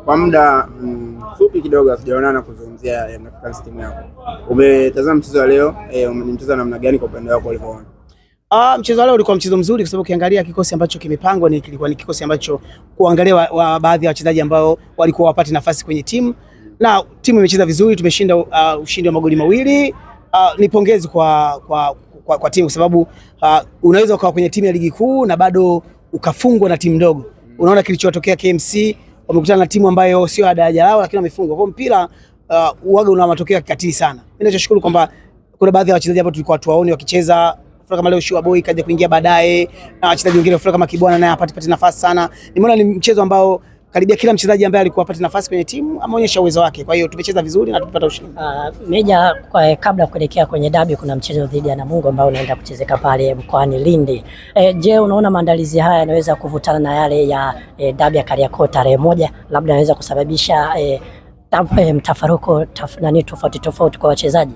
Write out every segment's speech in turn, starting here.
Kwa muda mfupi kidogo hatujaonana kuzungumzia Young Africans timu yako. Umetazama mchezo wa leo, ni mchezo namna gani kwa upande wako ulivyoona? Mchezo wa leo ulikuwa mchezo mzuri kwa sababu ukiangalia kikosi ambacho kimepangwa kilikuwa ni kikosi ambacho kuangalia wa baadhi ya wachezaji ambao walikuwa wapati nafasi kwenye timu, na timu imecheza vizuri, tumeshinda ushindi wa magoli mawili. Ni pongezi kwa timu kwa sababu unaweza ukawa kwenye timu ya ligi kuu na bado ukafungwa na timu ndogo. Unaona kilichotokea KMC, wamekutana na timu ambayo sio daraja lao lakini wamefungwa. Kwa mpira uwaga una matokeo ya kikatili sana. Mimi nashukuru kwamba kuna baadhi ya wachezaji ambao tulikuwa tuwaone wakicheza kama leo Shua Boy kaja kuingia baadaye, na wachezaji wengine kama Kibwana naye apate nafasi sana. Nimeona ni mchezo ambao karibia kila mchezaji ambaye alikuwa apate nafasi kwenye timu ameonyesha uwezo wake. Kwa hiyo tumecheza vizuri na tupata ushindi. Meja, kabla kuelekea kwenye dabi kuna mchezo dhidi ya Namungo ambao unaenda kuchezeka pale mkoani Lindi. Je, unaona maandalizi haya yanaweza kuvutana na yale ya dabi ya Kariakoo tarehe 1, labda yanaweza kusababisha mtafaruko tofauti kwa wachezaji?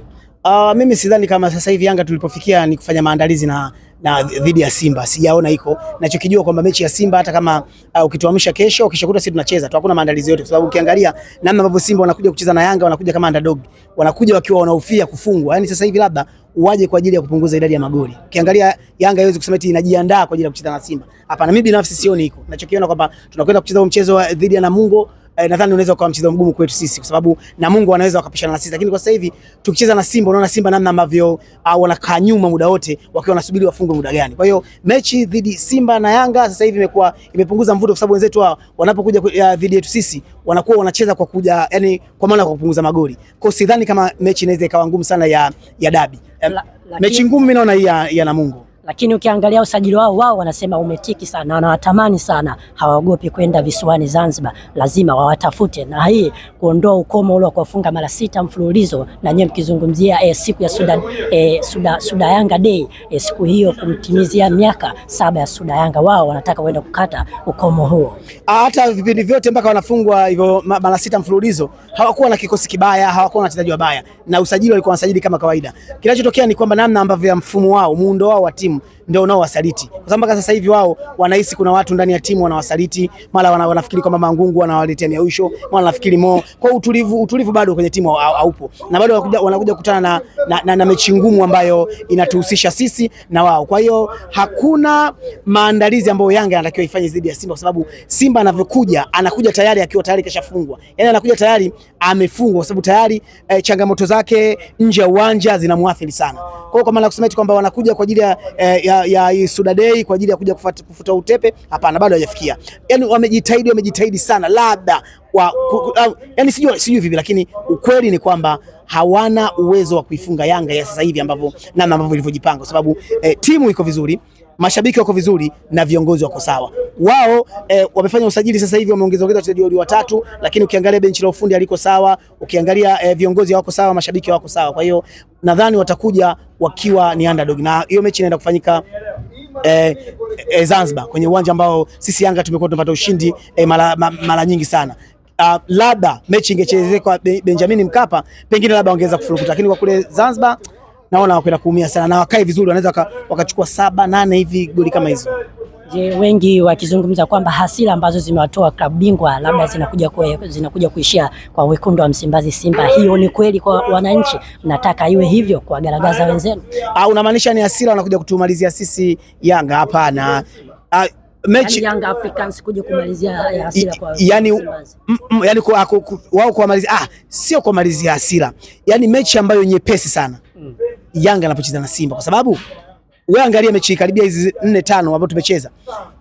Mimi sidhani kama sasa hivi Yanga tulipofikia ni kufanya maandalizi na dhidi ya Simba. Sijaona iko. Nachokijua kwamba mechi ya Simba hata kama ukituamsha kesho kuta sisi tunacheza tu, hakuna maandalizi yote kwa sababu ukiangalia namna ambavyo Simba wanakuja kucheza na Yanga, wanakuja kama underdog. Wanakuja wakiwa wanahofia kufungwa. Yaani sasa hivi labda waje kwa ajili ya kupunguza idadi ya magoli. Ukiangalia Yanga haiwezi kusema eti inajiandaa kwa ajili ya kucheza na Simba. Hapana, mimi binafsi sioni iko. Nachokiona kwamba tunakwenda kucheza mchezo dhidi ya Namungo. Nadhani unaweza kuwa mchezo mgumu kwetu sisi kwa sababu Namungo wanaweza wakapishana na sisi, lakini kwa sasa hivi tukicheza na Simba, unaona Simba namna ambavyo wanakaa nyuma muda wote wakiwa wanasubiri wafungwe muda gani. Kwa hiyo mechi dhidi Simba na Yanga sasa hivi imepunguza mvuto kwa sababu wenzetu wanapokuja dhidi yetu sisi wanakuwa wanacheza kwa kuja, yani kwa maana kwa kupunguza magoli. Kwa hiyo sidhani kama mechi inaweza ikawa ngumu sana ya dabi. Mechi ngumu mimi naona ya Namungo. Lakini ukiangalia usajili wao wanasema umetiki sana na wanatamani sana, hawaogopi kwenda visiwani Zanzibar, lazima wawatafute, na hii kuondoa ukomo ule wa kufunga mara 6 mfululizo, na nyewe mkizungumzia siku ya Suda Yanga Day, siku hiyo kumtimizia miaka 7 ya Suda Yanga, wao wanataka kwenda kukata ukomo huo. Hata vipindi vyote mpaka wanafungwa hivyo mara 6 mfululizo hawakuwa na kikosi kibaya, hawakuwa na wachezaji wabaya, na usajili walikuwa wanasajili kama kawaida. Kinachotokea ni kwamba namna ambavyo mfumo wao, muundo wao wa timu ndio unaowasaliti. Kwa sababu mpaka sasa hivi wao wanahisi kuna watu ndani ya timu wanawasaliti, mara wanafikiri kwamba Mangungu wanawaletea Miausho, mara wanafikiri Mo. Kwa utulivu bado kwenye timu haupo. Na bado wanakuja kukutana na mechi ngumu ambayo inatuhusisha sisi na wao. Kwa hiyo hakuna maandalizi ambayo Yanga anatakiwa ifanye dhidi ya Simba kwa sababu Simba anakuja tayari akiwa tayari keshafungwa. Yaani anakuja tayari amefungwa kwa sababu tayari changamoto zake nje ya uwanja zinamwathiri sana. Kwa hiyo kwa maana kusema kwamba wanakuja kwa ajili ya Suda Day kwa ajili ya kuja kufuta utepe, hapana, bado hajafikia. Yaani wamejitahidi sana, labda yani sijui vipi, lakini ukweli ni kwamba hawana uwezo wa kuifunga Yanga ya sasa hivi namna ambavyo ilivyojipanga kwa sababu timu iko vizuri, mashabiki wako vizuri na viongozi wako sawa. Wao wamefanya usajili sasa hivi, wameongeza wachezaji watatu, lakini ukiangalia benchi la ufundi aliko sawa, ukiangalia viongozi wako sawa, mashabiki wako sawa. Kwa hiyo nadhani watakuja wakiwa ni underdog, na hiyo mechi inaenda kufanyika Zanzibar kwenye uwanja ambao sisi Yanga tumekuwa tunapata ushindi mara nyingi sana. Labda mechi ingechezekwa Benjamin Mkapa, pengine labda ongeza kufurukuta, lakini kwa kule Zanzibar naona wakwenda kuumia sana, na wakae vizuri wanaweza wakachukua 7-8 hivi goli kama hizo. Je, wengi wakizungumza kwamba hasira ambazo zimewatoa klabu bingwa labda zinakuja kuishia kwa wekundu wa Msimbazi Simba, hiyo ni kweli kwa wananchi? Mnataka iwe hivyo kwa garagaza wenzenu? Unamaanisha ni hasira wanakuja kutumalizia sisi Yanga? Hapana. Mechi Young Africans kuja kumalizia hasira kwa yani wao kumalizia sio kumalizia hasira, yani mechi ambayo nyepesi sana Yanga anapocheza na Simba, kwa sababu wewe angalia mechi karibia hizi 4-5 ambazo tumecheza,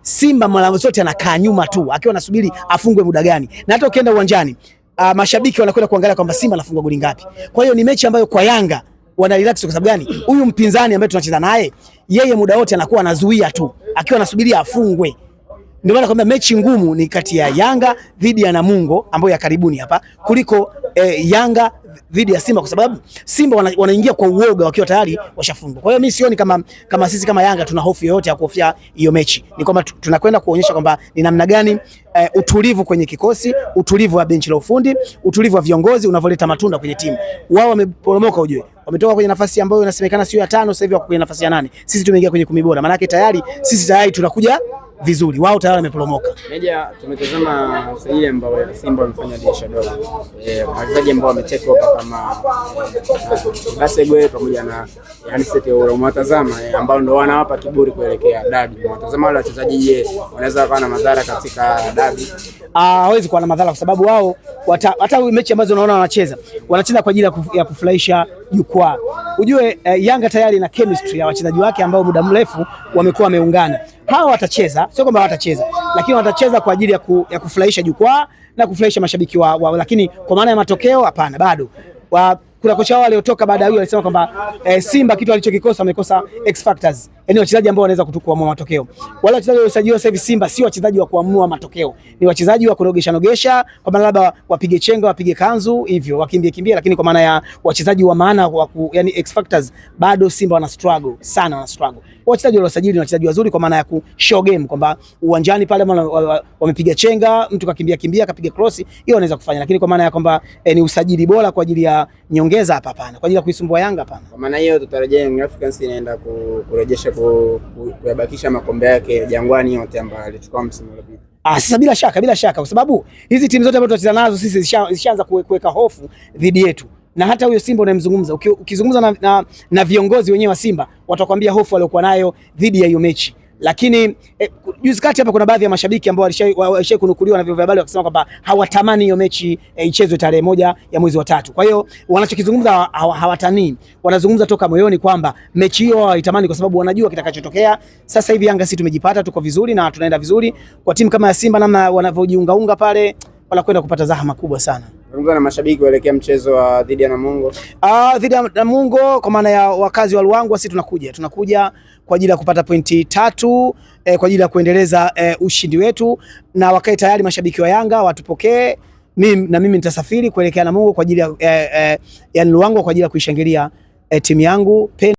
Simba mara zote anakaa nyuma tu akiwa anasubiri afungwe muda gani, na hata ukienda uwanjani mashabiki wanakwenda kuangalia kwamba Simba anafungwa goli ngapi. Kwa hiyo ni mechi ambayo kwa Yanga wana relax kwa sababu gani? Huyu mpinzani ambaye tunacheza naye yeye muda wote anakuwa anazuia tu akiwa anasubiria afungwe. Ndio maana kwamba mechi ngumu ni kati ya Yanga dhidi ya Namungo ambayo ya karibuni hapa kuliko Yanga dhidi ya Simba, kwa sababu Simba wanaingia kwa uoga wakiwa tayari washafungwa. Kwa hiyo mimi sioni kama sisi kama Yanga tuna hofu yoyote ya kuhofia hiyo mechi. Ni kwamba tunakwenda kuonyesha kwamba ni namna gani utulivu kwenye kikosi, utulivu wa benchi la ufundi, utulivu wa viongozi unavoleta matunda kwenye timu. Wao wameporomoka, ujue. Wametoka kwenye nafasi ambayo inasemekana sio ya 5, sasa hivi wako kwenye nafasi ya 8. Sisi tumeingia kwenye 10 bora. Maana yake sisi tayari tunakuja vizuri. Wao tayari wameporomoka. Meja, tumetazama usajili ambao Simba wamefanya dirisha dogo. Wachezaji ambao wameteka over kama Basegwe pamoja na Handset umewatazama ambao ndio wanawapa kiburi kuelekea dabi. Unatazama wale wachezaji, je, wanaweza kuwa na madhara katika dabi? Hawezi kuwa na madhara kwa sababu wao hata mechi ambazo unaona wanacheza kwa ajili ya kufurahisha jukwaa. Ujue Yanga tayari na chemistry ya wachezaji wake ambao muda mrefu wamekuwa wameungana. Hawa watacheza, sio kwamba watacheza, lakini watacheza kwa ajili ya kufurahisha jukwaa na kufurahisha mashabiki wao, lakini kwa maana ya matokeo hapana, bado. Kuna kocha wao waliotoka baada ya huyo alisema kwamba Simba kitu alichokikosa wamekosa X factors. Yaani wachezaji ambao wanaweza kuamua matokeo. Wale wachezaji waliosajiliwa sasa hivi Simba si wachezaji wa kuamua matokeo. Ni wachezaji wa kunogesha kwa maana labda wapige chenga, wapige kanzu hivyo, wakimbie, lakini kwa maana ya wachezaji wa maana yani X factors bado Simba wana struggle sana. Wachezaji waliosajili ni wachezaji wazuri kwa maana ya ku show game kwamba uwanjani pale wamepiga chenga, mtu kakimbia kapiga cross, hiyo wanaweza kufanya, lakini kwa maana ya kwamba ni usajili bora kwa ajili ya nyongeza hapa hapana, kwa ajili ya kuisumbua Yanga hapana. Kwa maana hiyo tutarejea Young Africans inaenda kurejesha kuyabakisha makombe yake Jangwani yote ambayo alichukua msimu uliopita. Sasa bila shaka kwa sababu hizi timu zote ambazo tunacheza nazo sisi zishaanza kuweka hofu dhidi yetu. Na hata huyo Simba unayemzungumza, ukizungumza na viongozi wenyewe wa Simba watakwambia hofu waliokuwa nayo dhidi ya hiyo mechi. Lakini juzi kati hapa kuna baadhi ya mashabiki ambao walishawahi kunukuliwa na vyombo vya habari wakisema kwamba hawatamani hiyo mechi ichezwe tarehe 1 ya mwezi wa 3. Kwa hiyo wanachokizungumza hawatanii. Wanazungumza toka moyoni kwamba mechi hiyo hawaitamani kwa sababu wanajua kitakachotokea. Sasa hivi Yanga sisi tumejipata, tuko vizuri na tunaenda vizuri. Kwa timu kama ya Simba namna wanavyojiungaunga pale wanakwenda kupata zahama kubwa sana. Zungumza na mashabiki kuelekea mchezo wa dhidi ya Namungo. Dhidi ya Namungo kwa maana ya wakazi wa Luangwa, sisi tunakuja kwa ajili ya kupata pointi 3 kwa ajili ya kuendeleza ushindi wetu, na wakae tayari mashabiki wa Yanga watupokee. Mimi nitasafiri kuelekea Namungo kwa ajili ya Luangwa kwa ajili ya kuishangilia timu yangu.